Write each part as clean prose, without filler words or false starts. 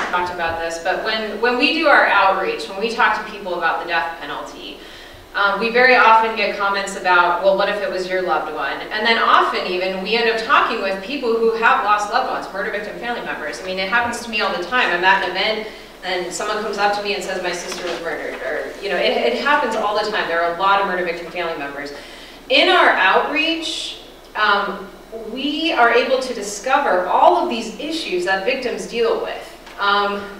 talked about this, but when we do our outreach, when we talk to people about the death penalty, we very often get comments about, well, what if it was your loved one? And then often even we end up talking with people who have lost loved ones, murder victim family members. I mean, it happens to me all the time. I'm at an event and someone comes up to me and says my sister was murdered, or, you know, it happens all the time. There are a lot of murder victim family members. In our outreach, we are able to discover all of these issues that victims deal with.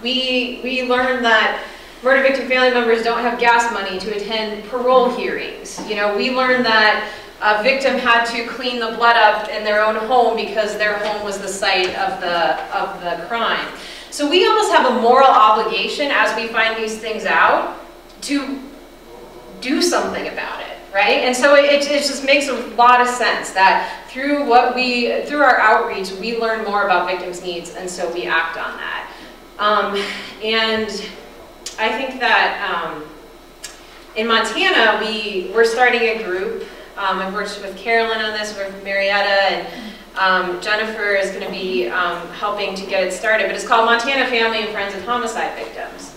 We learn that murder victim family members don't have gas money to attend parole hearings. You know, we learned that a victim had to clean the blood up in their own home because their home was the site of the crime. So we almost have a moral obligation as we find these things out to do something about it, right? And so it just makes a lot of sense that through our outreach, we learn more about victims' needs, and so we act on that. And I think that in Montana, we're starting a group. I've worked with Carolyn on this, with Marietta, and Jennifer is going to be helping to get it started. But it's called Montana Family and Friends of Homicide Victims.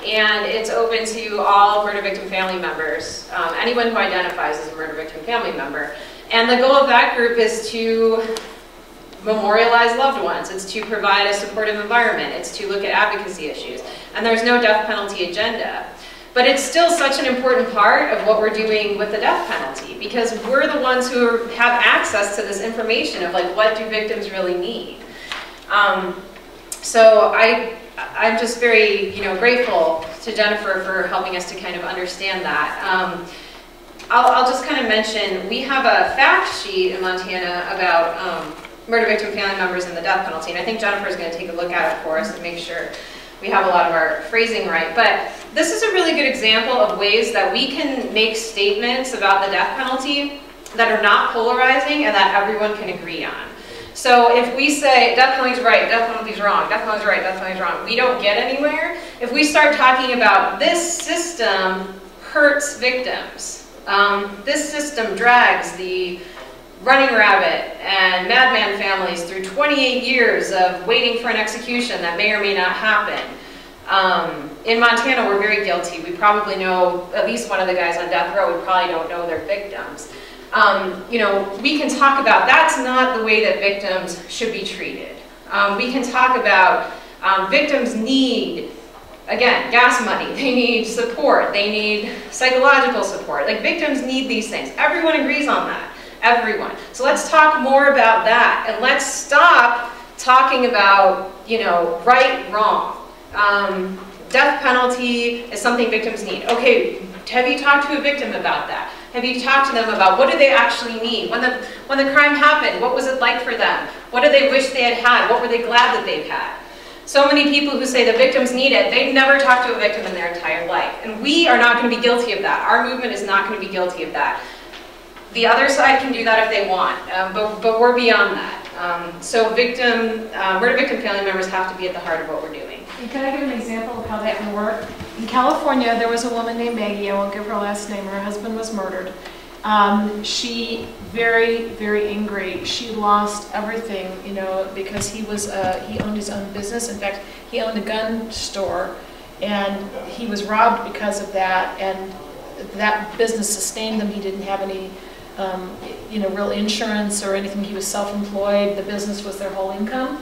And it's open to all murder victim family members, anyone who identifies as a murder victim family member. And the goal of that group is to memorialize loved ones. It's to provide a supportive environment. It's to look at advocacy issues. And there's no death penalty agenda. But it's still such an important part of what we're doing with the death penalty, because we're the ones who have access to this information of, like, what do victims really need. So I'm just very, grateful to Jennifer for helping us to kind of understand that. I'll just kind of mention, we have a fact sheet in Montana about murder victim family members and the death penalty, and I think Jennifer is going to take a look at it for us and make sure we have a lot of our phrasing right. But this is a really good example of ways that we can make statements about the death penalty that are not polarizing and that everyone can agree on. So if we say death penalty is right, death penalty is wrong, death penalty is right, death penalty is wrong, we don't get anywhere. If we start talking about this system hurts victims, this system drags the Running Rabbit and Madman families through 28 years of waiting for an execution that may or may not happen. In Montana, we're very guilty. We probably know at least one of the guys on death row. We probably don't know their victims. We can talk about that's not the way that victims should be treated. We can talk about victims need, again, gas money. They need support. They need psychological support. Like, victims need these things. Everyone agrees on that. Everyone. So let's talk more about that, and let's stop talking about, right, wrong. Death penalty is something victims need. Okay, have you talked to a victim about that? Have you talked to them about what do they actually need? When the crime happened, what was it like for them? What do they wish they had had? What were they glad that they've had? So many people who say the victims need it, they've never talked to a victim in their entire life. And we are not going to be guilty of that. Our movement is not going to be guilty of that. The other side can do that if they want, but we're beyond that. So murder victim family members have to be at the heart of what we're doing. And can I give an example of how that can work? In California, there was a woman named Maggie. I won't give her last name. Her husband was murdered. She very, very angry. She lost everything, because he owned his own business. In fact, he owned a gun store, and he was robbed because of that. And that business sustained them. He didn't have any real insurance or anything. He was self-employed. The business was their whole income.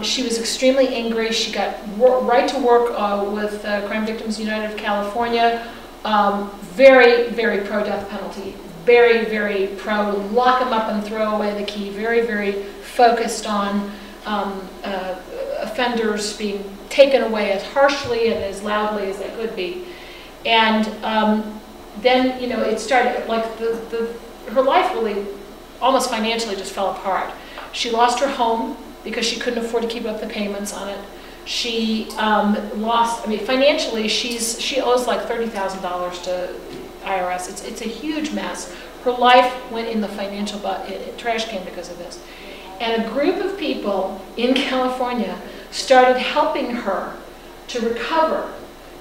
She was extremely angry. She got right to work with Crime Victims United of California. Very, very pro-death penalty. Very, very pro lock them up and throw away the key. Very, very focused on offenders being taken away as harshly and as loudly as they could be. And then, it started, like, her life really, almost financially, just fell apart. She lost her home because she couldn't afford to keep up the payments on it. She financially, she owes like $30,000 to IRS. It's a huge mess. Her life went in the financial trash can because of this. And a group of people in California started helping her to recover.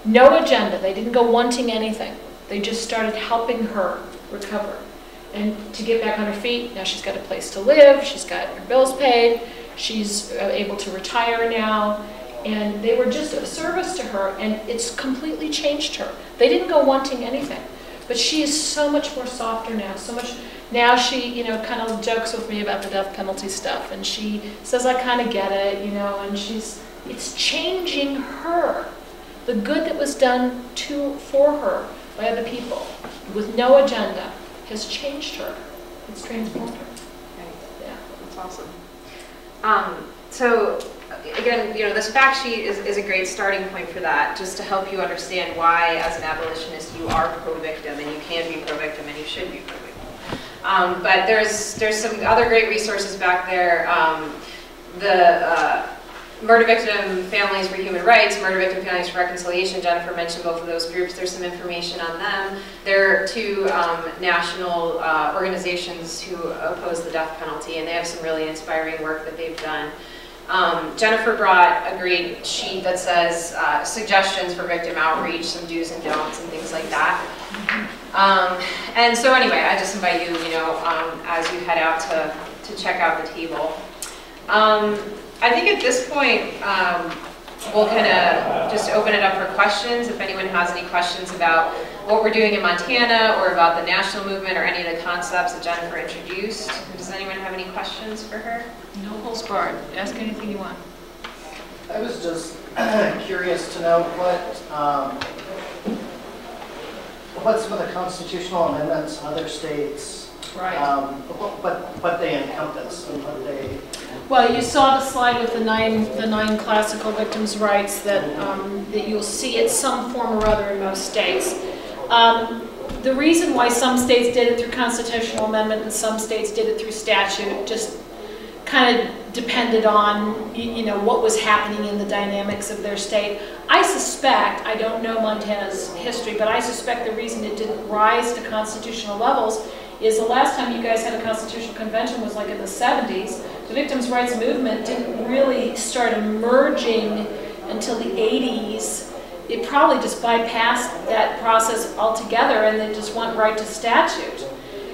No agenda. They didn't go wanting anything. They just started helping her recover and to get back on her feet. Now she's got a place to live. She's got her bills paid. She's able to retire now. And they were just of service to her, and it's completely changed her. They didn't go wanting anything. But she is so much more softer now, so much. Now she, you know, kind of jokes with me about the death penalty stuff, and she says, I kind of get it, you know, and it's changing her. The good that was done for her by other people with no agenda has changed her. It's transformed her. Right. Yeah. That's awesome. So again, you know, this fact sheet is a great starting point for that, just to help you understand why, as an abolitionist, you are pro-victim, and you can be pro-victim, and you should be pro-victim. But there's some other great resources back there. The Murder Victim Families for Human Rights, Murder Victim Families for Reconciliation, Jennifer mentioned both of those groups. There's some information on them. There are two national organizations who oppose the death penalty, and they have some really inspiring work that they've done. Jennifer brought a great sheet that says suggestions for victim outreach, some do's and don'ts and things like that. And so anyway, I just invite you, you know, as you head out to check out the table. I think at this point, we'll kind of just open it up for questions. If anyone has any questions about what we're doing in Montana or about the national movement or any of the concepts that Jennifer introduced. Does anyone have any questions for her? No holds barred. Ask anything you want. I was just curious to know what some of the constitutional amendments in other states, Right. what they encompass and what they. Well, you saw the slide with the nine classical victims' rights that that you'll see at some form or other in most states. The reason why some states did it through constitutional amendment and some states did it through statute just kind of depended on, you know, what was happening in the dynamics of their state. I suspect, I don't know Montana's history, but I suspect the reason it didn't rise to constitutional levels is the last time you guys had a constitutional convention was like in the 70s. The victims' rights movement didn't really start emerging until the 80s. It probably just bypassed that process altogether and they just went right to statute.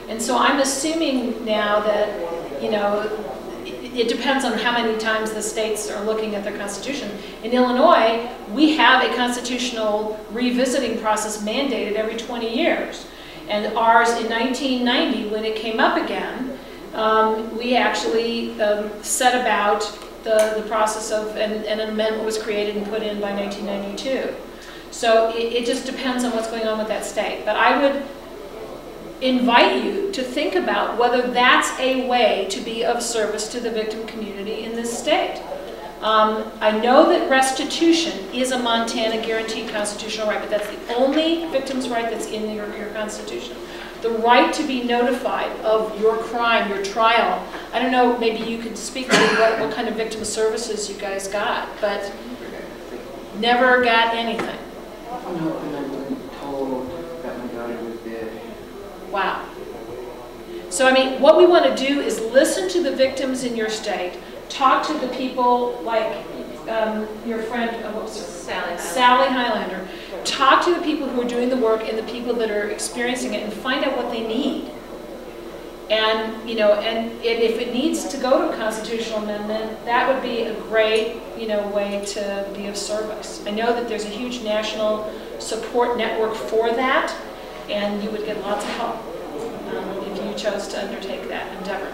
And so I'm assuming now that, you know, it depends on how many times the states are looking at their constitution. In Illinois, we have a constitutional revisiting process mandated every 20 years. And ours in 1990, when it came up again, we actually set about the process of, and an amendment was created and put in by 1992. So it just depends on what's going on with that state. But I would invite you to think about whether that's a way to be of service to the victim community in this state. I know that restitution is a Montana guaranteed constitutional right, but that's the only victim's right that's in your Constitution. The right to be notified of your crime, your trial. I don't know, maybe you could speak to what kind of victim services you guys got, but never got anything. I'm hoping I've been told that my daughter was dead. Wow. So, I mean, what we want to do is listen to the victims in your state, talk to the people like your friend, what was her? Sally Highlander. Talk to the people who are doing the work and the people that are experiencing it and find out what they need. And, you know, and if it needs to go to a constitutional amendment, that would be a great, you know, way to be of service. I know that there's a huge national support network for that, and you would get lots of help if you chose to undertake that endeavor.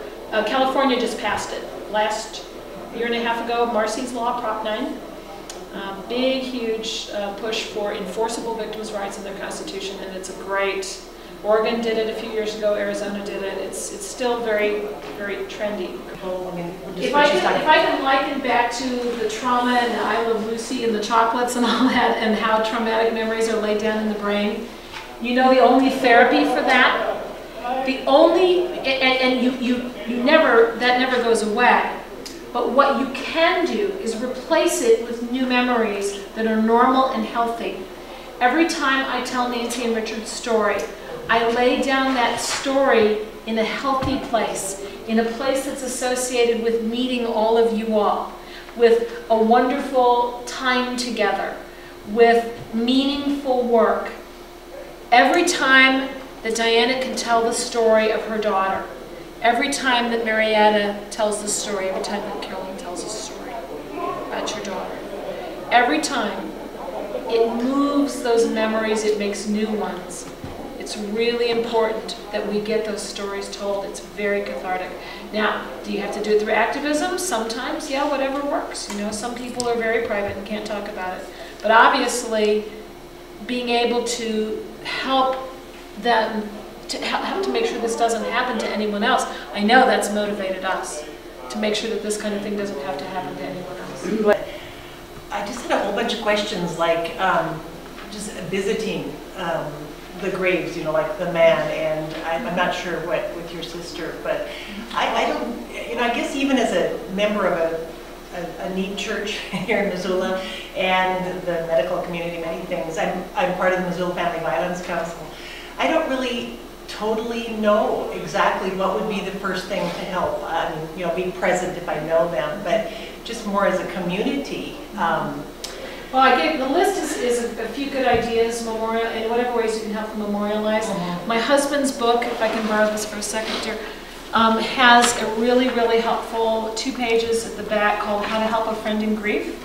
California just passed it last year and a half ago, Marcy's Law, Prop 9. Big, huge push for enforceable victims' rights in their constitution, and it's a great. Oregon did it a few years ago. Arizona did it. It's still very, very trendy. If I can liken back to the trauma and the I Love Lucy and the chocolates and all that, and how traumatic memories are laid down in the brain, you know the only therapy for that, the only and you never, that never goes away. But what you can do is replace it with new memories that are normal and healthy. Every time I tell Nancy and Richard's story, I lay down that story in a healthy place, in a place that's associated with meeting all of you all, with a wonderful time together, with meaningful work. Every time that Diana can tell the story of her daughter, every time that Marietta tells the story, every time that Carolyn tells a story about your daughter, every time, it moves those memories, it makes new ones. It's really important that we get those stories told. It's very cathartic. Now, do you have to do it through activism? Sometimes, yeah, whatever works. You know, some people are very private and can't talk about it. But obviously, being able to help them, to help to make sure this doesn't happen to anyone else, I know that's motivated us to make sure that this kind of thing doesn't have to happen to anyone else. I just had a whole bunch of questions, like just visiting the graves, you know, like the man, and I'm not sure what with your sister, but I don't, you know, I guess even as a member of a neat church here in Missoula and the medical community, many things, I'm part of the Missoula Family Violence Council. I don't really totally know exactly what would be the first thing to help. You know, be present if I know them, but just more as a community. Well, I gave the list is a few good ideas, memorial, in whatever ways you can help them memorialize. My husband's book, if I can borrow this for a second, dear, has a really, really helpful 2 pages at the back called How to Help a Friend in Grief.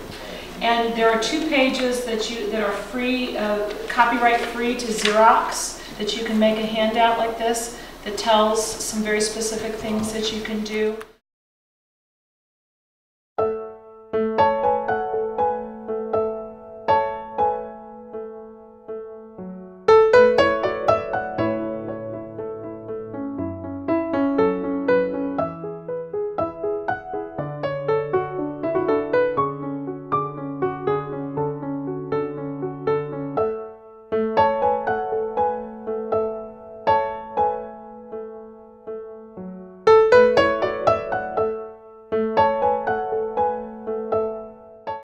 And there are 2 pages that are free, copyright free to Xerox, that you can make a handout like this that tells some very specific things that you can do.